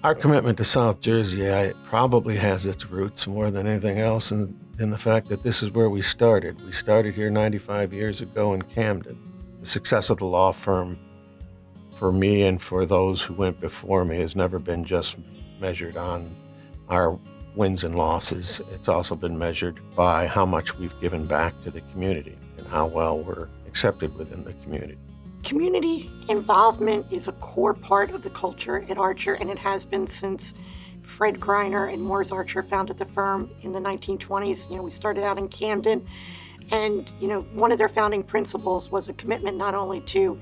Our commitment to South Jersey probably has its roots more than anything else in the fact that this is where we started. We started here 95 years ago in Camden. The success of the law firm for me and for those who went before me has never been just measured on our wins and losses. It's also been measured by how much we've given back to the community and how well we're accepted within the community. Community involvement is a core part of the culture at Archer, and it has been since Fred Greiner and Morris Archer founded the firm in the 1920s. We started out in Camden, and, one of their founding principles was a commitment not only to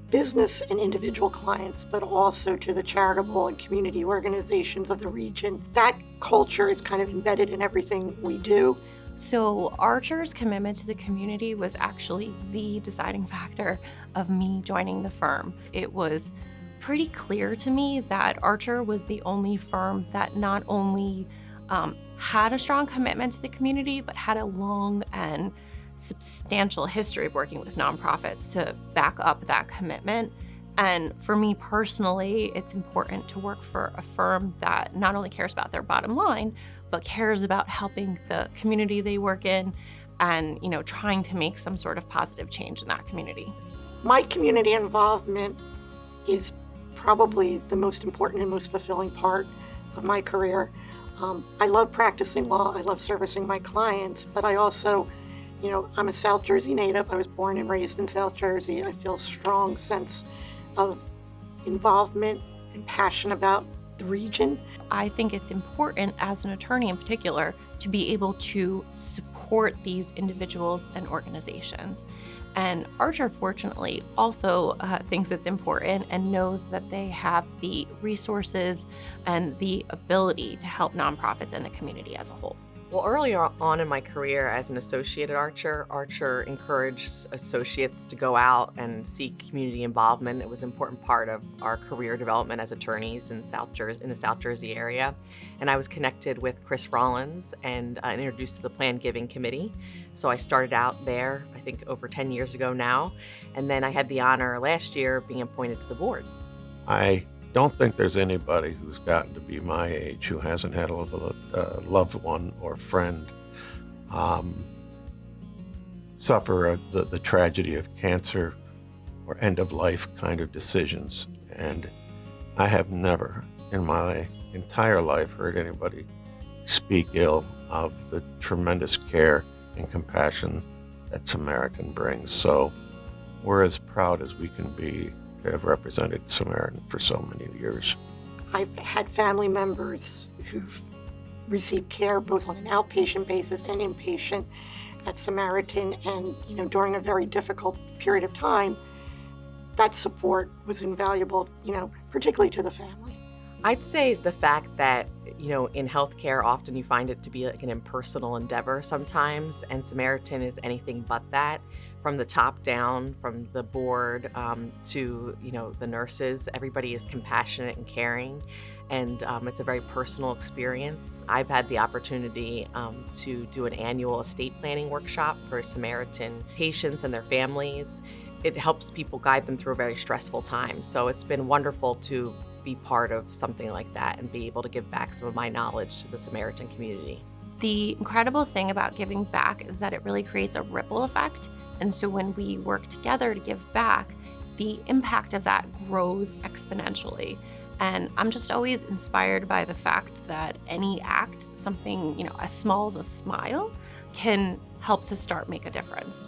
business and individual clients, but also to the charitable and community organizations of the region. That culture is kind of embedded in everything we do. So Archer's commitment to the community was actually the deciding factor of me joining the firm. It was pretty clear to me that Archer was the only firm that not only had a strong commitment to the community, but had a long and substantial history of working with nonprofits to back up that commitment. And for me personally, it's important to work for a firm that not only cares about their bottom line, but cares about helping the community they work in and, trying to make some sort of positive change in that community. My community involvement is probably the most important and most fulfilling part of my career. I love practicing law. I love servicing my clients, but I also, I'm a South Jersey native. I was born and raised in South Jersey. I feel a strong sense of involvement and passion about the region. I think it's important as an attorney in particular to be able to support these individuals and organizations. And Archer, fortunately, also thinks it's important and knows that they have the resources and the ability to help nonprofits and the community as a whole. Well, earlier on in my career as an associate at Archer, Archer encouraged associates to go out and seek community involvement. It was an important part of our career development as attorneys in the South Jersey area. And I was connected with Chris Rollins and introduced to the Plan Giving Committee. So I started out there, I think over 10 years ago now. And then I had the honor last year of being appointed to the board. I don't think there's anybody who's gotten to be my age who hasn't had a loved one or friend suffer the tragedy of cancer or end-of-life kind of decisions. And I have never in my entire life heard anybody speak ill of the tremendous care and compassion that Samaritan brings. So we're as proud as we can be to have represented Samaritan for so many years. I've had family members who've received care both on an outpatient basis and inpatient at Samaritan, and during a very difficult period of time, that support was invaluable, particularly to the family. I'd say the fact that, in healthcare, often you find it to be like an impersonal endeavor sometimes, and Samaritan is anything but that. From the top down, from the board to, the nurses, everybody is compassionate and caring, and it's a very personal experience. I've had the opportunity to do an annual estate planning workshop for Samaritan patients and their families. It helps people guide them through a very stressful time. So it's been wonderful to be part of something like that and be able to give back some of my knowledge to the Samaritan community. The incredible thing about giving back is that it really creates a ripple effect. And so when we work together to give back, the impact of that grows exponentially. And I'm just always inspired by the fact that any act, something, as small as a smile, can help to make a difference.